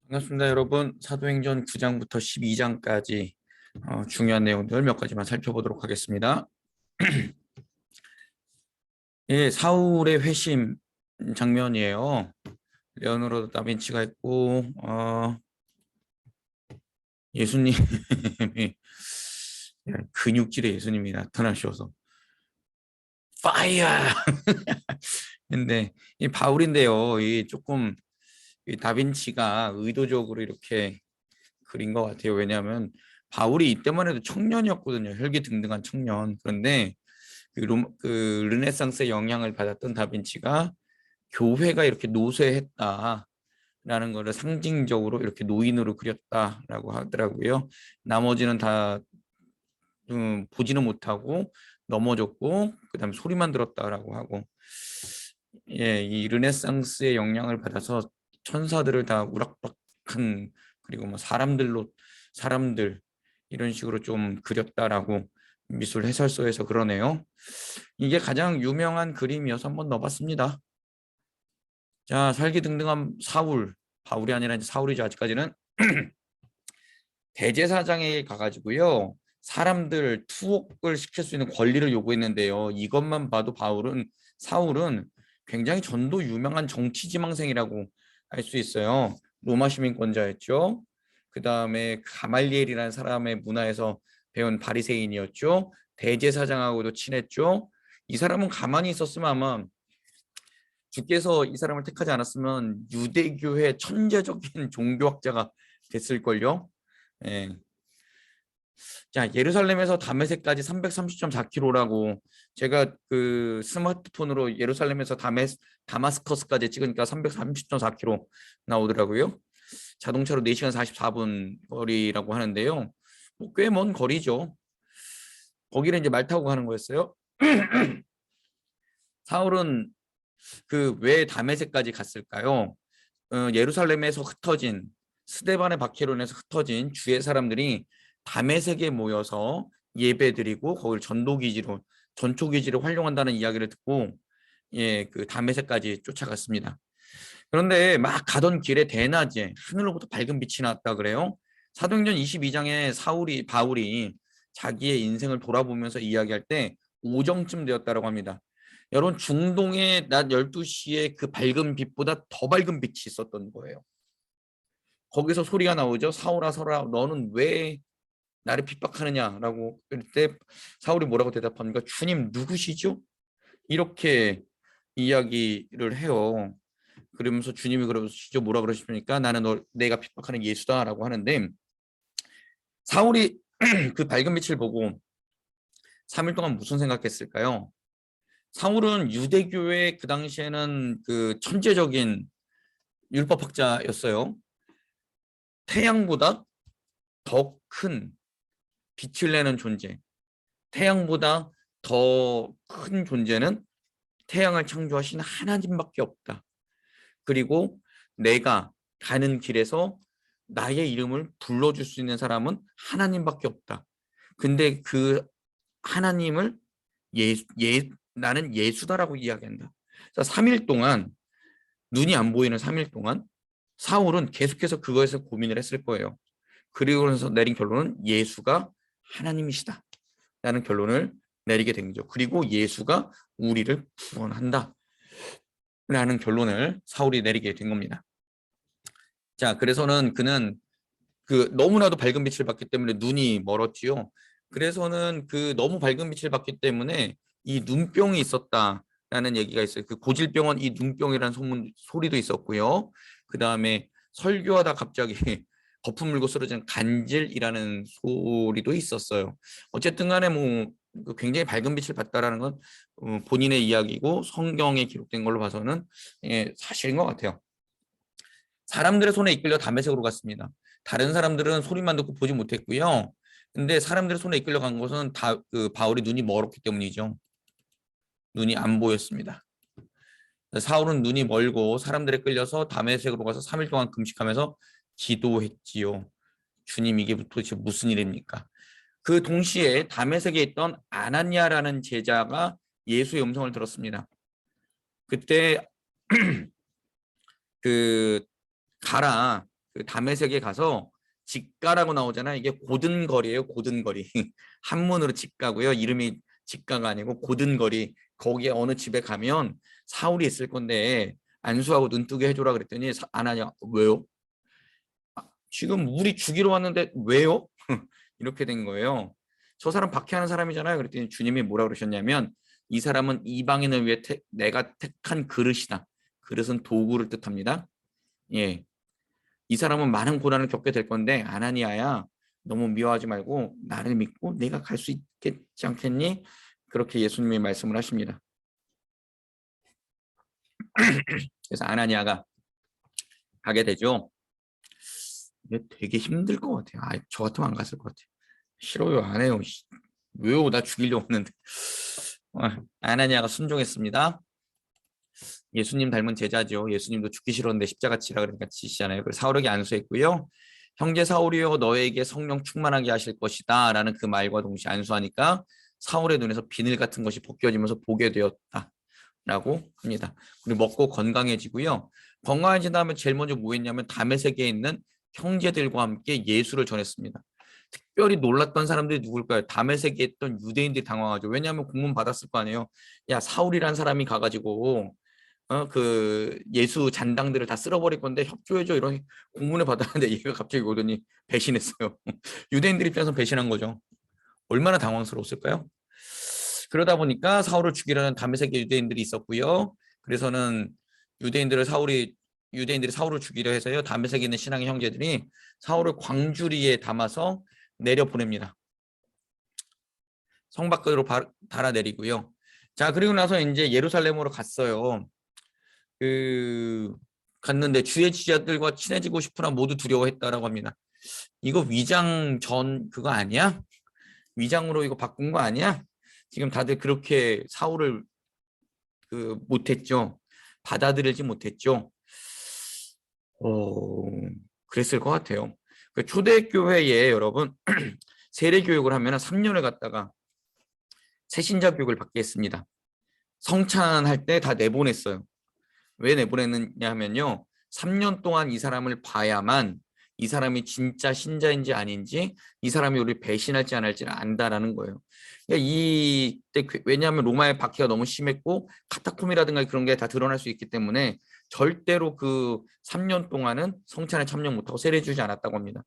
반갑습니다, 여러분. 사도행전 9장부터 12장까지 중요한 내용들 몇 가지만 살펴보도록 하겠습니다. 예, 사울의 회심 장면이에요. 레오나르도 다빈치가 있고 예수님이 근육질의 예수님이 나타나셔서 파이어! 근데 이 바울인데요. 이 조금 이 다빈치가 의도적으로 이렇게 그린 것 같아요. 왜냐하면 바울이 이때만 해도 청년이었거든요. 혈기등등한 청년. 그런데 그 르네상스의 영향을 받았던 다빈치가 교회가 이렇게 노쇠했다라는 것을 상징적으로 이렇게 노인으로 그렸다라고 하더라고요. 나머지는 다 보지는 못하고 넘어졌고 그다음에 소리만 들었다라고 하고, 예, 이 르네상스의 영향을 받아서 천사들을 다 우락부락한, 그리고 뭐 사람들 이런 식으로 좀 그렸다라고 미술 해설서에서 그러네요. 이게 가장 유명한 그림이어서 한번 넣어봤습니다. 자, 살기등등한 바울이 아니라 이제 사울이죠. 아직까지는 대제사장에게 가가지고요, 사람들 투옥을 시킬 수 있는 권리를 요구했는데요. 이것만 봐도 사울은 굉장히 전도 유명한 정치 지망생이라고 할 수 있어요. 로마 시민권자였죠. 그 다음에 가말리엘이라는 사람의 문화에서 배운 바리새인이었죠. 대제사장하고도 친했죠. 이 사람은 가만히 있었으면 아마, 주께서 이 사람을 택하지 않았으면 유대교의 천재적인 종교학자가 됐을걸요. 예. 자, 예루살렘에서 다메섹까지 330.4km라고, 제가 그 스마트폰으로 예루살렘에서 다마스커스까지 찍으니까 330.4km 나오더라고요. 자동차로 4시간 44분 거리라고 하는데요. 뭐 꽤 먼 거리죠. 거기를 이제 말 타고 가는 거였어요. 사울은 그 왜 다메섹까지 갔을까요? 예루살렘에서 흩어진, 스데반의 박해로 인해서 흩어진 주의 사람들이 다메섹에 모여서 예배드리고 거기를 전초기지로 활용한다는 이야기를 듣고, 예, 그 다메섹까지 쫓아갔습니다. 그런데 막 가던 길에 대낮에 하늘로부터 밝은 빛이 나왔다 그래요. 사도행전 22장에 바울이 자기의 인생을 돌아보면서 이야기할 때 오정쯤 되었다고 합니다. 여러분, 중동의 낮 12시에 그 밝은 빛보다 더 밝은 빛이 있었던 거예요. 거기서 소리가 나오죠. 사울아, 사울아, 너는 왜 나를 핍박하느냐라고. 그럴 때 사울이 뭐라고 대답합니까? 주님 누구시죠? 이렇게 이야기를 해요. 그러면서 주님이 그러시죠. 뭐라 그러십니까? 나는 내가 핍박하는 예수다라고 하는데, 사울이 그 밝은 빛을 보고 3일 동안 무슨 생각했을까요? 사울은 유대교의 그 당시에는 그 천재적인 율법학자였어요. 태양보다 더 큰 빛을 내는 존재, 태양보다 더 큰 존재는 태양을 창조하신 하나님밖에 없다. 그리고 내가 가는 길에서 나의 이름을 불러줄 수 있는 사람은 하나님밖에 없다. 근데 그 하나님을 나는 예수다라고 이야기한다. 3일 동안, 눈이 안 보이는 3일 동안 사울은 계속해서 그거에서 고민을 했을 거예요. 그리고 나서 내린 결론은 예수가 하나님이시다 라는 결론을 내리게 된 거죠. 그리고 예수가 우리를 구원한다 라는 결론을 사울이 내리게 된 겁니다. 자, 그래서는 그는 그 너무나도 밝은 빛을 받기 때문에 눈이 멀었지요. 그래서는 그 너무 밝은 빛을 받기 때문에 이 눈병이 있었다라는 얘기가 있어요. 그 고질병원 이 눈병이라는 소리도 있었고요. 그 다음에 설교하다 갑자기 거품 물고 쓰러지는 간질이라는 소리도 있었어요. 어쨌든 간에 뭐 굉장히 밝은 빛을 받다라는 건 본인의 이야기고 성경에 기록된 걸로 봐서는, 예, 사실인 것 같아요. 사람들의 손에 이끌려 다메섹으로 갔습니다. 다른 사람들은 소리만 듣고 보지 못했고요. 근데 사람들의 손에 이끌려 간 것은 그 바울이 눈이 멀었기 때문이죠. 눈이 안 보였습니다. 사울은 눈이 멀고 사람들에 끌려서 다메섹으로 가서 3일 동안 금식하면서 기도했지요. 주님, 이게 도대체 무슨 일입니까? 그 동시에 다메섹에 있던 아나니아라는 제자가 예수의 음성을 들었습니다. 그때 그 가라, 그 다메섹에 가서 직가라고 나오잖아요. 이게 고든 거리예요. 고든 거리. 한문으로 직가고요. 이름이 직가가 아니고 고든 거리. 거기에 어느 집에 가면 사울이 있을 건데 안수하고 눈뜨게 해줘라 그랬더니 안 하냐. 왜요? 지금 우리 죽이러 왔는데 왜요? 이렇게 된 거예요. 저 사람 박해하는 사람이잖아요. 그랬더니 주님이 뭐라 그러셨냐면 이 사람은 이방인을 위해 내가 택한 그릇이다. 그릇은 도구를 뜻합니다. 예, 이 사람은 많은 고난을 겪게 될 건데 아나니아야 너무 미워하지 말고 나를 믿고 내가 갈 수 있겠지 않겠니? 그렇게 예수님이 말씀을 하십니다. 그래서 아나니아가 가게 되죠. 이게 되게 힘들 것 같아요. 저 같으면 안 갔을 것 같아요. 싫어요, 안 해요. 왜요? 나 죽이려고 했는데. 아나니아가 순종했습니다. 예수님 닮은 제자죠. 예수님도 죽기 싫었는데 십자가 치라 그러니까 치시잖아요. 그래서 사울에게 안수했고요. 형제 사울이여 너에게 성령 충만하게 하실 것이다 라는 그 말과 동시에 안수하니까 사울의 눈에서 비늘 같은 것이 벗겨지면서 보게 되었다 라고 합니다. 그리고 먹고 건강해지고요. 건강해진 다음에 제일 먼저 뭐 했냐면 다메섹에 있는 형제들과 함께 예수를 전했습니다. 특별히 놀랐던 사람들이 누굴까요? 다메섹에 있던 유대인들이 당황하죠. 왜냐하면 공문 받았을 거 아니에요. 야, 사울이란 사람이 가가지고 그 예수 잔당들을 다 쓸어버릴 건데 협조해줘 이런 공문을 받았는데 얘가 갑자기 오더니 배신했어요. 유대인들 입장에서 배신한 거죠. 얼마나 당황스러웠을까요? 그러다 보니까 사울을 죽이려는 다메섹의 유대인들이 있었고요. 그래서는 유대인들이 사울을 죽이려 해서요. 다메섹에 있는 신앙의 형제들이 사울을 광주리에 담아서 내려 보냅니다. 성 밖으로 달아내리고요. 자, 그리고 나서 이제 예루살렘으로 갔어요. 갔는데 주의 지자들과 친해지고 싶으나 모두 두려워했다라고 합니다. 이거 위장 전 그거 아니야? 위장으로 이거 바꾼 거 아니야? 지금 다들 그렇게 사울을 못했죠. 받아들이지 못했죠. 그랬을 것 같아요. 그 초대교회에 여러분 세례 교육을 하면 3년을 갔다가 새신자 교육을 받게 했습니다. 성찬할 때 다 내보냈어요. 왜 내보냈느냐 하면요. 3년 동안 이 사람을 봐야만 이 사람이 진짜 신자인지 아닌지 이 사람이 우리를 배신할지 안 할지를 안다라는 거예요. 그러니까 이때 왜냐하면 로마의 박해가 너무 심했고 카타콤이라든가 그런 게 다 드러날 수 있기 때문에 절대로 그 3년 동안은 성찬에 참여 못하고 세례 주지 않았다고 합니다.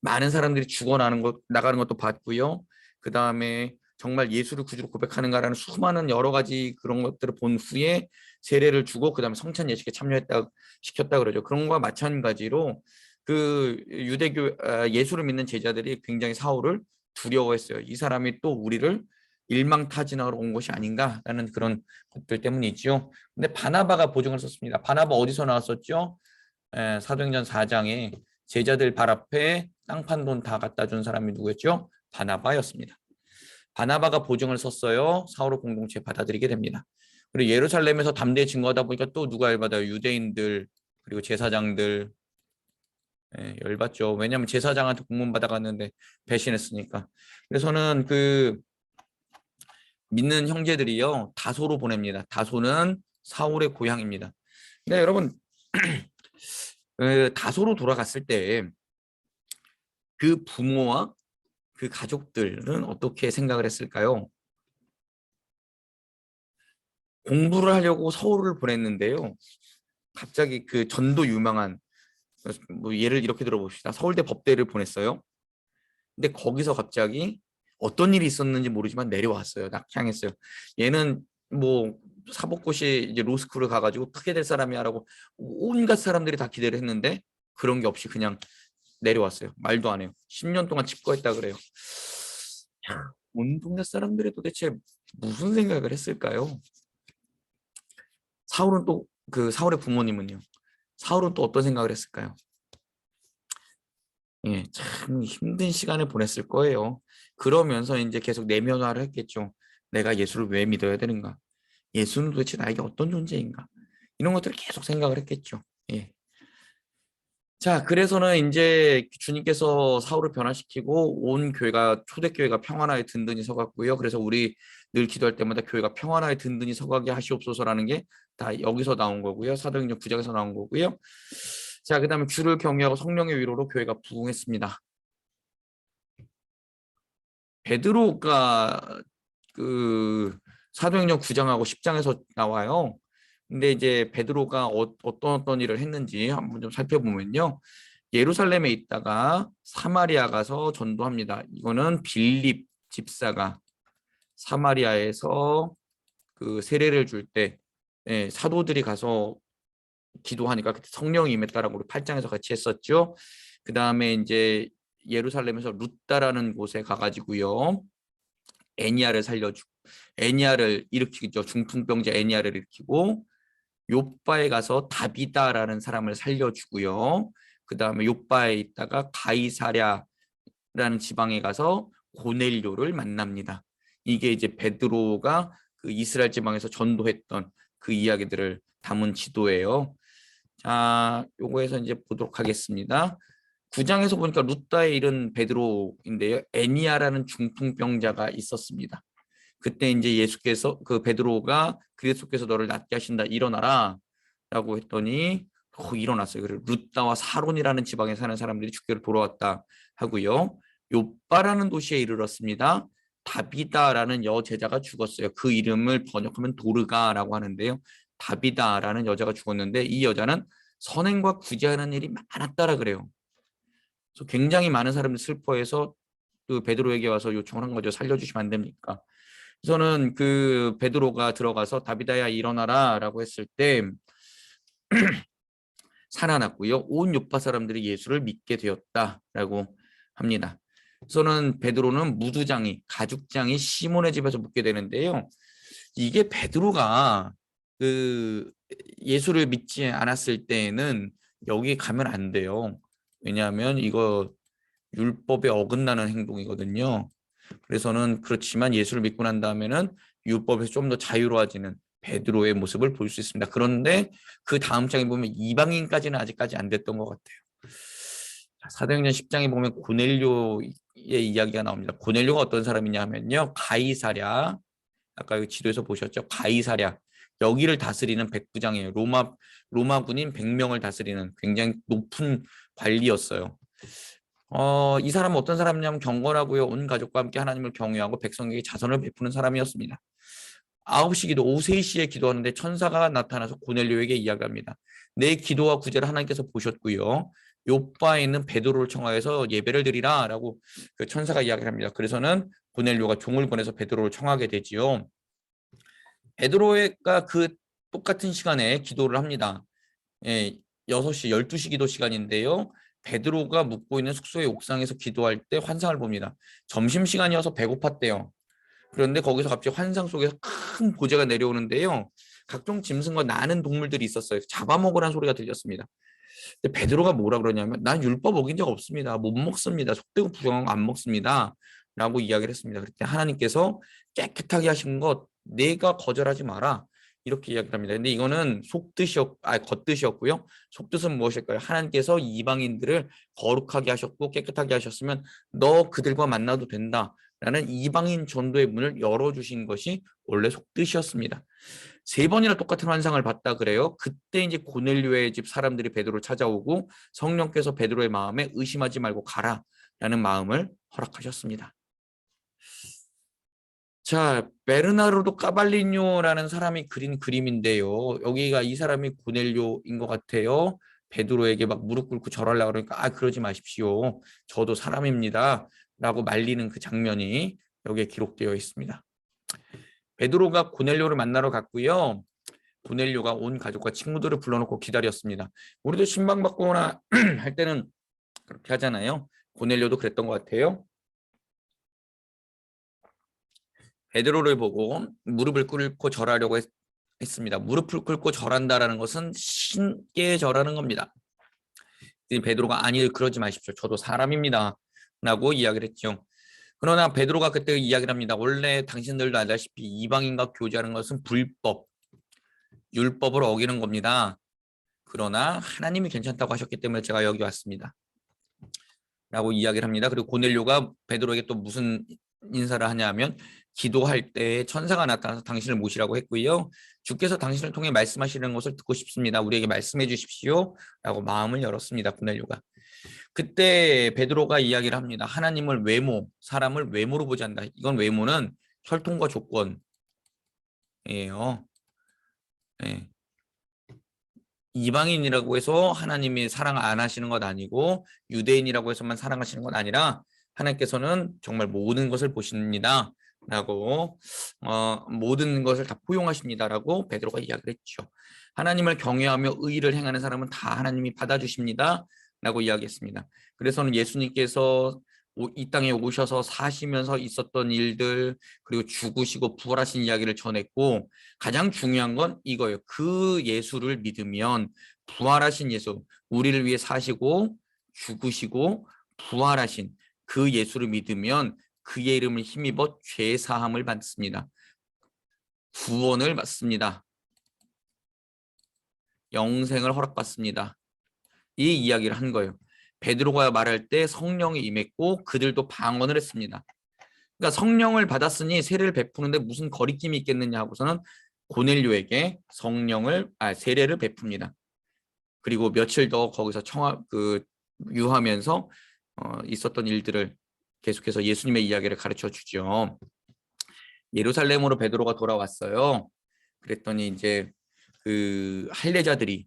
많은 사람들이 나가는 것도 봤고요. 그 다음에 정말 예수를 구주로 고백하는가라는 수많은 여러 가지 그런 것들을 본 후에 세례를 주고 그다음에 성찬 예식에 시켰다 그러죠. 그런 거와 마찬가지로 그 예수를 믿는 제자들이 굉장히 사울을 두려워했어요. 이 사람이 또 우리를 일망타진하러 온 것이 아닌가라는 그런 것들 때문이죠. 근데 바나바가 보증을 썼습니다. 바나바 어디서 나왔었죠? 사도행전 4장에 제자들 발 앞에 땅 판 돈 다 갖다 준 사람이 누구였죠? 바나바였습니다. 바나바가 보증을 썼어요. 사울의 공동체에 받아들이게 됩니다. 그리고 예루살렘에서 담대히 증거하다 보니까 또 누가 열받아요? 유대인들 그리고 제사장들 열받죠. 왜냐하면 제사장한테 공문 받아갔는데 배신했으니까. 그래서는 그 믿는 형제들이요 다소로 보냅니다. 다소는 사울의 고향입니다. 근데 여러분 다소로 돌아갔을 때 그 부모와 그 가족들은 어떻게 생각을 했을까요? 공부를 하려고 서울을 보냈는데요. 갑자기 그 전도 유명한 뭐 예를 이렇게 들어봅시다. 서울대 법대를 보냈어요. 근데 거기서 갑자기 어떤 일이 있었는지 모르지만 내려왔어요. 낙향했어요. 얘는 뭐 사법고시 이제 로스쿨을 가가지고 크게 될 사람이야라고 온갖 사람들이 다 기대를 했는데 그런 게 없이 그냥 내려왔어요. 말도 안 해요. 10년 동안 집거했다 그래요. 온 동네 사람들이 도대체 무슨 생각을 했을까요? 사울은 또 그 사울의 부모님은요. 사울은 또 어떤 생각을 했을까요? 예, 참 힘든 시간을 보냈을 거예요. 그러면서 이제 계속 내면화를 했겠죠. 내가 예수를 왜 믿어야 되는가? 예수는 도대체 나에게 어떤 존재인가? 이런 것들을 계속 생각을 했겠죠. 예. 자, 그래서는 이제 주님께서 사울을 변화시키고 온 교회가 초대교회가 평안하에 든든히 서갔고요. 그래서 우리 늘 기도할 때마다 교회가 평안하에 든든히 서가게 하시옵소서라는 게 다 여기서 나온 거고요. 사도행전 9장에서 나온 거고요. 자, 그다음에 주를 경외하고 성령의 위로로 교회가 부흥했습니다. 베드로가 그 사도행전 9장하고 10장에서 나와요. 근데 이제 베드로가 어떤 일을 했는지 한번 좀 살펴보면요. 예루살렘에 있다가 사마리아 가서 전도합니다. 이거는 빌립 집사가 사마리아에서 그 세례를 줄 때 사도들이 가서 기도하니까 그때 성령이 임했다라고 우리 8장에서 같이 했었죠. 그 다음에 이제 예루살렘에서 룻다라는 곳에 가가지고요. 애니아를 일으키죠. 중풍병자 애니아를 일으키고 요빠에 가서 다비다라는 사람을 살려주고요. 그 다음에 요빠에 있다가 가이사랴라는 지방에 가서 고넬료를 만납니다. 이게 이제 베드로가 그 이스라엘 지방에서 전도했던 그 이야기들을 담은 지도예요. 자, 요거에서 이제 보도록 하겠습니다. 9장에서 보니까 루다에 이른 베드로인데요. 애니아라는 중풍병자가 있었습니다. 그때 이제 예수께서 그 베드로가 그리스도께서 너를 낫게 하신다 일어나라 라고 했더니 일어났어요. 그리고 루다와 사론이라는 지방에 사는 사람들이 주께로 돌아왔다 하고요. 요빠라는 도시에 이르렀습니다. 다비다라는 여제자가 죽었어요. 그 이름을 번역하면 도르가라고 하는데요. 다비다라는 여자가 죽었는데 이 여자는 선행과 구제하는 일이 많았다라 그래요. 그래서 굉장히 많은 사람들이 슬퍼해서 그 베드로에게 와서 요청을 한 거죠. 살려주시면 안 됩니까? 그래서는 그 베드로가 들어가서 다비다야 일어나라라고 했을 때 살아났고요. 온 요파 사람들이 예수를 믿게 되었다라고 합니다. 그래서는 베드로는 무두장이 가죽장이 시몬의 집에서 묵게 되는데요. 이게 베드로가 그 예수를 믿지 않았을 때에는 여기 가면 안 돼요. 왜냐하면 이거 율법에 어긋나는 행동이거든요. 그래서는 그렇지만 예수를 믿고 난 다음에는 율법에서 좀 더 자유로워지는 베드로의 모습을 볼 수 있습니다. 그런데 그 다음 장에 보면 이방인까지는 아직까지 안 됐던 것 같아요. 사도행전 10장에 보면 고넬료의 이야기가 나옵니다. 고넬료가 어떤 사람이냐 하면요. 가이사랴, 아까 지도에서 보셨죠? 가이사랴. 여기를 다스리는 백부장이에요. 로마 군인 100명을 다스리는 굉장히 높은 관리였어요. 이 사람은 어떤 사람이냐면 경건하고요. 온 가족과 함께 하나님을 경외하고 백성에게 자선을 베푸는 사람이었습니다. 9시 기도, 오후 3시에 기도하는데 천사가 나타나서 고넬료에게 이야기합니다. 내 기도와 구제를 하나님께서 보셨고요. 요바에 있는 베드로를 청하여서 예배를 드리라 라고 그 천사가 이야기합니다. 그래서는 고넬료가 종을 보내서 베드로를 청하게 되지요. 베드로가 그 똑같은 시간에 기도를 합니다. 6시, 12시 기도 시간인데요. 베드로가 묵고 있는 숙소의 옥상에서 기도할 때 환상을 봅니다. 점심시간이어서 배고팠대요. 그런데 거기서 갑자기 환상 속에서 큰 보제가 내려오는데요. 각종 짐승과 나는 동물들이 있었어요. 잡아먹으라는 소리가 들렸습니다. 근데 베드로가 뭐라 그러냐면 난 율법 어긴 적 없습니다. 못 먹습니다. 속되고 부정한 거 안 먹습니다. 라고 이야기를 했습니다. 그때 하나님께서 깨끗하게 하신 것 내가 거절하지 마라. 이렇게 이야기를 합니다. 근데 이거는 겉뜻이었고요. 속뜻은 무엇일까요? 하나님께서 이방인들을 거룩하게 하셨고 깨끗하게 하셨으면 너 그들과 만나도 된다. 라는 이방인 전도의 문을 열어주신 것이 원래 속뜻이었습니다. 3번이나 똑같은 환상을 봤다 그래요. 그때 이제 고넬료의 집 사람들이 베드로를 찾아오고 성령께서 베드로의 마음에 의심하지 말고 가라라는 마음을 허락하셨습니다. 자, 베르나르도 까발리뇨라는 사람이 그린 그림인데요. 여기가 이 사람이 고넬료인 것 같아요. 베드로에게 막 무릎 꿇고 절하려고 그러니까 그러지 마십시오. 저도 사람입니다. 라고 말리는 그 장면이 여기에 기록되어 있습니다. 베드로가 고넬료를 만나러 갔고요. 고넬료가 온 가족과 친구들을 불러놓고 기다렸습니다. 우리도 신방받거나 할 때는 그렇게 하잖아요. 고넬료도 그랬던 것 같아요. 베드로를 보고 무릎을 꿇고 절하려고 했습니다. 무릎을 꿇고 절한다라는 것은 신께 절하는 겁니다. 베드로가 아니 그러지 마십시오. 저도 사람입니다. 라고 이야기를 했죠. 그러나 베드로가 그때 이야기를 합니다. 원래 당신들도 알다시피 이방인과 교제하는 것은 불법, 율법을 어기는 겁니다. 그러나 하나님이 괜찮다고 하셨기 때문에 제가 여기 왔습니다. 라고 이야기를 합니다. 그리고 고넬료가 베드로에게 또 무슨 인사를 하냐 하면 기도할 때 천사가 나타나서 당신을 모시라고 했고요. 주께서 당신을 통해 말씀하시는 것을 듣고 싶습니다. 우리에게 말씀해 주십시오. 라고 마음을 열었습니다. 고넬료가. 그때 베드로가 이야기를 합니다. 하나님을 외모, 사람을 외모로 보지 않는다. 이건 외모는 혈통과 조건이에요. 예. 이방인이라고 해서 하나님이 사랑 안 하시는 것 아니고 유대인이라고 해서만 사랑하시는 것 아니라 하나님께서는 정말 모든 것을 보십니다. 라고 모든 것을 다 포용하십니다라고 베드로가 이야기를 했죠. 하나님을 경외하며 의를 행하는 사람은 다 하나님이 받아주십니다. 라고 이야기했습니다. 그래서는 예수님께서 이 땅에 오셔서 사시면서 있었던 일들 그리고 죽으시고 부활하신 이야기를 전했고 가장 중요한 건 이거예요. 그 예수를 믿으면 부활하신 예수, 우리를 위해 사시고 죽으시고 부활하신 그 예수를 믿으면 그의 이름을 힘입어 죄 사함을 받습니다. 구원을 받습니다. 영생을 허락받습니다. 이 이야기를 한 거예요. 베드로가 말할 때 성령이 임했고 그들도 방언을 했습니다. 그러니까 성령을 받았으니 세례를 베푸는데 무슨 거리낌이 있겠느냐 하고서는 고넬료에게 세례를 베풉니다. 그리고 며칠 더 거기서 유하면서 있었던 일들을 계속해서 예수님의 이야기를 가르쳐 주죠. 예루살렘으로 베드로가 돌아왔어요. 그랬더니 이제 그 할례자들이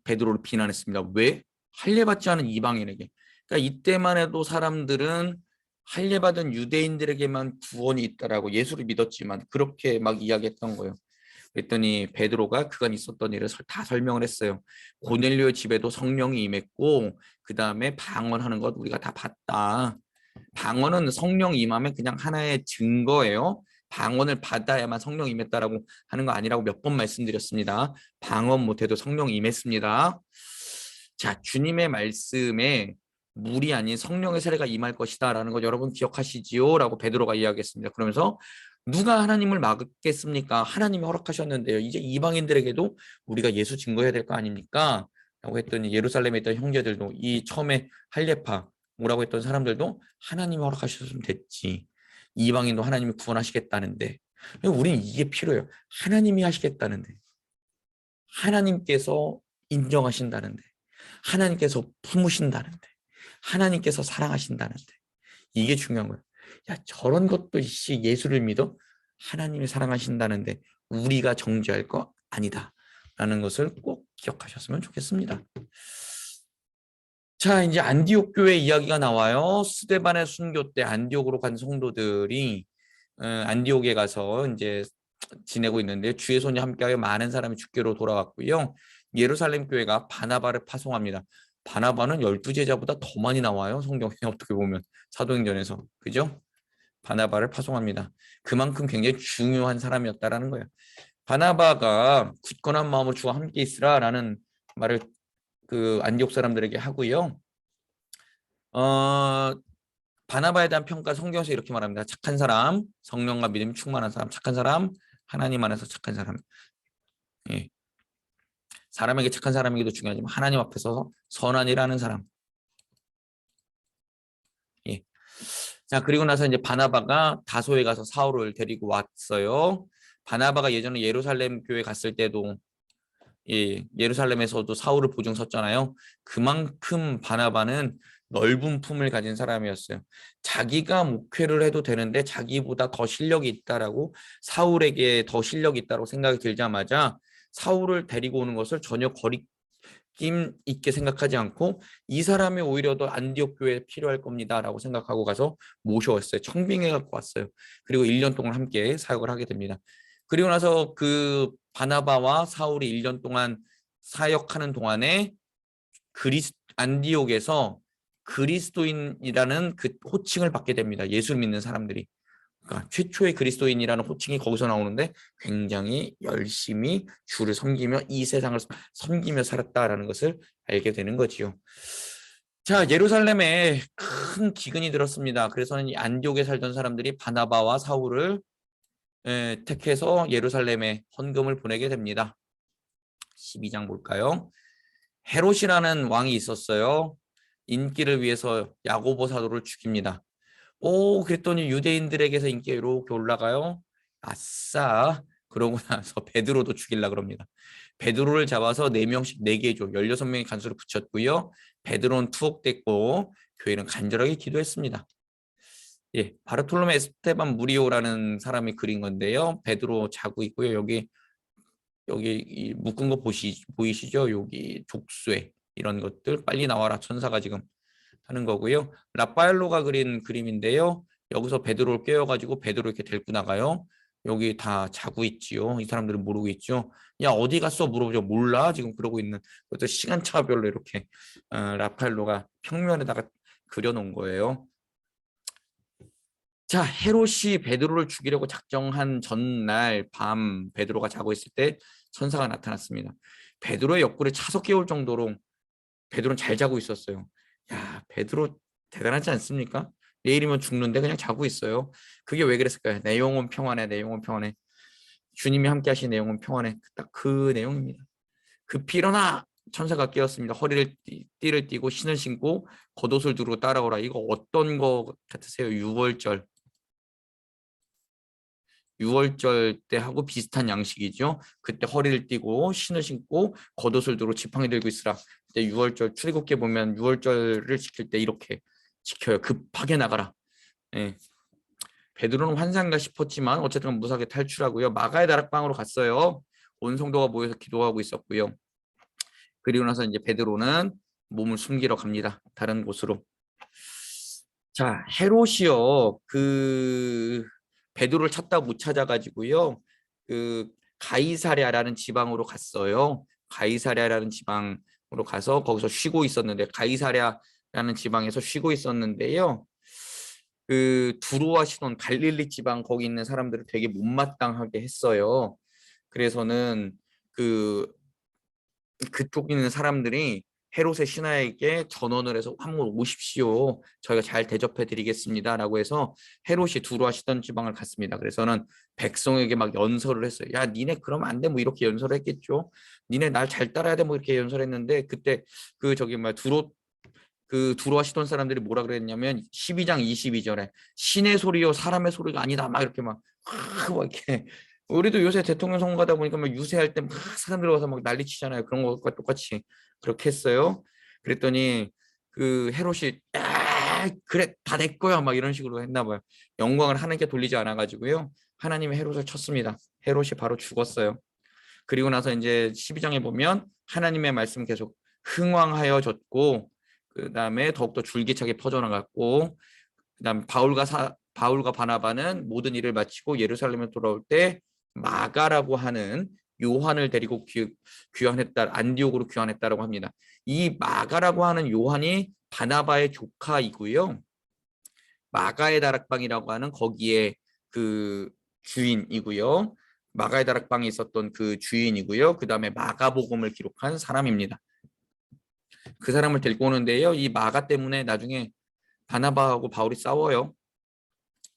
베드로를 비난했습니다. 왜? 할례받지 않은 이방인에게. 그러니까 이때만 해도 사람들은 할례받은 유대인들에게만 구원이 있다라고 예수를 믿었지만 그렇게 막 이야기했던 거예요. 그랬더니 베드로가 그간 있었던 일을 다 설명을 했어요. 고넬료의 집에도 성령이 임했고 그 다음에 방언하는 것 우리가 다 봤다. 방언은 성령 임하면 그냥 하나의 증거예요. 방언을 받아야만 성령 임했다라고 하는 거 아니라고 몇 번 말씀드렸습니다. 방언 못해도 성령 임했습니다. 자, 주님의 말씀에 물이 아닌 성령의 세례가 임할 것이다라는 거 여러분 기억하시지요? 라고 베드로가 이야기했습니다. 그러면서 누가 하나님을 막겠습니까? 하나님이 허락하셨는데요. 이제 이방인들에게도 우리가 예수 증거해야 될 거 아닙니까? 라고 했더니 예루살렘에 있던 형제들도 이 처음에 할례파 뭐라고 했던 사람들도 하나님이 허락하셨으면 됐지. 이방인도 하나님이 구원하시겠다는데 우리는 이게 필요해요. 하나님이 하시겠다는데 하나님께서 인정하신다는데 하나님께서 품으신다는데 하나님께서 사랑하신다는데 이게 중요한 거예요. 야, 저런 것도 예수를 믿어? 하나님이 사랑하신다는데 우리가 정죄할 거 아니다 라는 것을 꼭 기억하셨으면 좋겠습니다. 자, 이제 안디옥 교회 이야기가 나와요. 스데반의 순교 때 안디옥으로 간 성도들이 안디옥에 가서 이제 지내고 있는데 주의 손이 함께하여 많은 사람이 주께로 돌아왔고요. 예루살렘 교회가 바나바를 파송합니다. 바나바는 12제자보다 더 많이 나와요. 성경에 어떻게 보면 사도행전에서. 그죠? 바나바를 파송합니다. 그만큼 굉장히 중요한 사람이었다라는 거예요. 바나바가 굳건한 마음으로 주와 함께 있으라라는 말을 그 안디옥 사람들에게 하고요. 바나바에 대한 평가 성경에서 이렇게 말합니다. 착한 사람, 성령과 믿음이 충만한 사람, 착한 사람, 하나님 안에서 착한 사람. 예. 사람에게 착한 사람이기도 중요하지만 하나님 앞에서 선한 일 하는 사람. 예. 자, 그리고 나서 이제 바나바가 다소에 가서 사울을 데리고 왔어요. 바나바가 예전에 예루살렘 교회 갔을 때도 예루살렘에서도 사울을 보증 섰잖아요. 그만큼 바나바는 넓은 품을 가진 사람이었어요. 자기가 목회를 해도 되는데 자기보다 더 실력이 있다라고 사울에게 더 실력이 있다고 생각이 들자마자 사울을 데리고 오는 것을 전혀 거리낌 있게 생각하지 않고 이 사람이 오히려 더 안디옥 교회에 필요할 겁니다라고 생각하고 가서 모셔왔어요. 청빙해 갖고 왔어요. 그리고 1년 동안 함께 사역을 하게 됩니다. 그리고 나서 그 바나바와 사울이 1년 동안 사역하는 동안에 안디옥에서 그리스도인이라는 그 호칭을 받게 됩니다. 예수를 믿는 사람들이. 그러니까 최초의 그리스도인이라는 호칭이 거기서 나오는데 굉장히 열심히 주를 섬기며 이 세상을 섬기며 살았다라는 것을 알게 되는 거지요. 자, 예루살렘에 큰 기근이 들었습니다. 그래서는 이 안디옥에 살던 사람들이 바나바와 사울을 택해서 예루살렘에 헌금을 보내게 됩니다. 12장 볼까요? 헤롯이라는 왕이 있었어요. 인기를 위해서 야고보 사도를 죽입니다. 오, 그랬더니 유대인들에게서 인기가 이렇게 올라가요. 아싸. 그러고 나서 베드로도 죽이려고 그럽니다. 베드로를 잡아서 4명씩 4개조 16명의 간수를 붙였고요. 베드로는 투옥됐고 교회는 간절하게 기도했습니다. 예, 바르톨로메 에스테반 무리오라는 사람이 그린 건데요. 베드로 자고 있고요. 여기 이 묶은 거 보이시죠? 여기 족쇄 이런 것들 빨리 나와라 천사가 지금 하는 거고요. 라파엘로가 그린 그림인데요. 여기서 베드로를 깨워가지고 베드로 이렇게 데리고 나가요. 여기 다 자고 있지요. 이 사람들은 모르고 있죠. 야 어디 갔어? 물어보죠. 몰라. 지금 그러고 있는 그것도 시간차별로 이렇게 라파엘로가 평면에다가 그려놓은 거예요. 자, 헤롯이 베드로를 죽이려고 작정한 전날 밤 베드로가 자고 있을 때 천사가 나타났습니다. 베드로의 옆구리에 차서 깨울 정도로 베드로는 잘 자고 있었어요. 야, 베드로 대단하지 않습니까? 내일이면 죽는데 그냥 자고 있어요. 그게 왜 그랬을까요? 내 영혼 평안해, 내 영혼 평안해. 주님이 함께 하신 내 영혼 평안해. 딱 그 내용입니다. 급히 일어나! 천사가 깨었습니다. 허리를 띠를 띠고 신을 신고 겉옷을 두르고 따라오라. 이거 어떤 거 같으세요? 6월절. 6월절 때 하고 비슷한 양식이죠. 그때 허리를 띠고 신을 신고 겉옷을 두르고 지팡이 들고 있으라. 그때 6월절 출애굽기 보면 6월절을 지킬 때 이렇게 지켜요. 급하게 나가라. 예. 베드로는 환상인가 싶었지만 어쨌든 무사하게 탈출하고요. 마가의 다락방으로 갔어요. 온 성도가 모여서 기도하고 있었고요. 그리고 나서 이제 베드로는 몸을 숨기러 갑니다. 다른 곳으로. 자, 헤롯이요. 베드로를 찾다 못 찾아가지고요. 가이사랴라는 지방으로 갔어요. 가이사랴라는 지방으로 가서 거기서 쉬고 있었는데 가이사랴라는 지방에서 쉬고 있었는데요. 두로와 시돈 갈릴리 지방 거기 있는 사람들을 되게 못마땅하게 했어요. 그래서는 그쪽 있는 사람들이 헤롯의 신하에게 전원을 해서 한번 오십시오. 저희가 잘 대접해 드리겠습니다. 라고 해서 헤롯이 두루하시던 지방을 갔습니다. 그래서는 백성에게 막 연설을 했어요. 야, 니네 그러면 안 돼. 뭐 이렇게 연설을 했겠죠. 니네 날 잘 따라야 돼. 뭐 이렇게 연설했는데 그때 두루하시던 사람들이 뭐라 그랬냐면 12장 22절에 신의 소리요 사람의 소리가 아니다. 막 이렇게 막 이렇게 우리도 요새 대통령 선거하다 보니까 막 유세할 때 막 사람들 와서 막 난리치잖아요. 그런 것과 똑같이 그렇게 했어요. 그랬더니 헤롯이 그래 다 내 거야 막 이런 식으로 했나 봐요. 영광을 하나님께 돌리지 않아 가지고요. 하나님이 헤롯을 쳤습니다. 헤롯이 바로 죽었어요. 그리고 나서 이제 12장에 보면 하나님의 말씀 계속 흥왕하여졌고 그다음에 더욱더 줄기차게 퍼져나갔고 그다음 바울과 바나바는 모든 일을 마치고 예루살렘에 돌아올 때 마가라고 하는 요한을 데리고 귀환했다. 안디옥으로 귀환했다라고 합니다. 이 마가라고 하는 요한이 바나바의 조카이고요. 마가의 다락방이라고 하는 거기에 주인이고요. 마가의 다락방에 있었던 그 주인이고요. 그다음에 마가복음을 기록한 사람입니다. 그 사람을 데리고 오는데요. 이 마가 때문에 나중에 바나바하고 바울이 싸워요.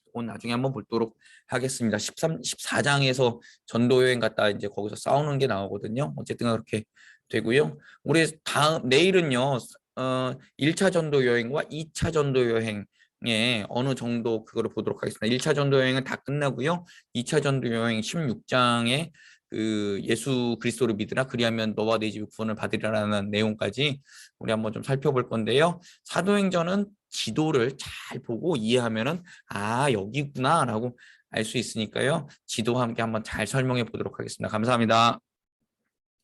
그건 나중에 한번 보도록 하겠습니다. 14장에서 전도 여행 갔다 이제 거기서 싸우는 게 나오거든요. 어쨌든 그렇게 되고요. 우리 내일은요. 1차 전도 여행과 2차 전도 여행에 어느 정도 그거를 보도록 하겠습니다. 1차 전도 여행은 다 끝나고요. 2차 전도 여행 16장에 예수 그리스도를 믿으라 그리하면 너와 내 집이 구원을 받으리라는 내용까지 우리 한번 좀 살펴볼 건데요. 사도행전은 지도를 잘 보고 이해하면은 여기구나라고 알 수 있으니까요. 지도와 함께 한번 잘 설명해 보도록 하겠습니다. 감사합니다.